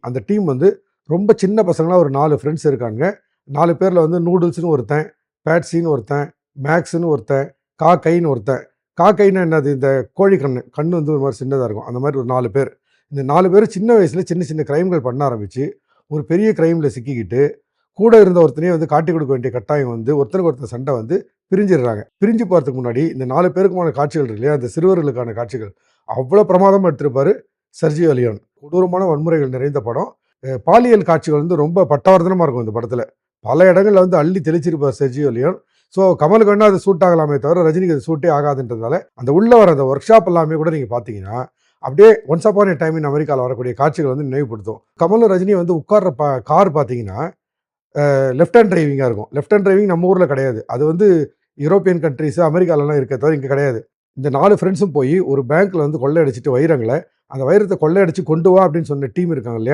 அந்த டீம் வந்து ரொம்ப சின்ன பசங்களா ஒரு 4 ஃப்ரெண்ட்ஸ் இருக்காங்க. 4 பேர்ல வந்து நூடுல்ஸ்ன்னு ஒருத்தன், பேட்ஸின்னு ஒருத்தன், மேக்ஸ்ன்னு ஒருத்தன், காக்கைன்னு ஒருத்தன். காக்கைன்னா என்னது? இந்த கோழி கண்ணு. கண்ணு வந்து ஒரு மாரி சின்னதா இருக்கும். அந்த மாரி ஒரு 4 பேர். இந்த 4 பேரும் சின்ன வயசுல சின்ன சின்ன கிரைம்கள் பண்ண ஆரம்பிச்சு, ஒரு பெரிய கிரைம்ல சிக்கிக்கிட்டு, கூட இருந்த ஒருத்தனையே வந்து காட்டிக் கொடுக்க வேண்டிய கட்டாயம் வந்து, ஒருத்தருக்கு ஒருத்தர் சண்டை வந்து பிரிஞ்சிடுறாங்க. பிரிஞ்சு போறதுக்கு முன்னாடி இந்த 4 பேருக்குமான காட்சிகள் இருக்கு இல்லையா? அந்த சிறுவர்களுக்கான காட்சிகள். அவ்வளோ பிரமாதமா எடுத்திருப்பாரு செர்ஜியோ லியோன். கொடூரமான வன்முறைகள் நிறைந்த படம். பாலியல் காட்சிகள் வந்து ரொம்ப பட்டவர்த்தனமா இருக்கும் இந்த படத்துல. பல இடங்கள்ல வந்து அள்ளி தெளிச்சிருப்பார் செர்ஜியோ லியோன். ஸோ கமலுக்கு வேணா அது சூட் ஆகலாமே தவிர, ரஜினிக்கு அது சூட்டே ஆகாதுன்றதால, அந்த உள்ள வர அந்த ஒர்க் ஷாப் எல்லாமே கூட நீங்க பார்த்தீங்கன்னா, அப்படியே once upon a time in அமெரிக்கால வரக்கூடிய காட்சிகள் வந்து நினைவுபடுத்தும். கமலும் ரஜினியும் வந்து உட்கார்ற கார் பார்த்தீங்கன்னா, லெஃப்ட் ஹேண்ட் டிரைவிங்கா இருக்கும். லெஃப்ட் ஹேண்ட் டிரைவிங் நம்ம ஊர்ல கிடையாது. அது வந்து யூரோப்பியன் கண்ட்ரீஸ், அமெரிக்காலலாம் இருக்கே தவிர இங்க கிடையாது. இந்த 4 ஃப்ரெண்ட்ஸும் போய் ஒரு பேங்க்ல வந்து கொள்ளையடிச்சுட்டு வைரங்கள, அந்த வைரத்த கொள்ளையடிச்சு கொண்டு வா அப்படின்னு சொன்ன டீம் இருக்காங்க இல்லையா?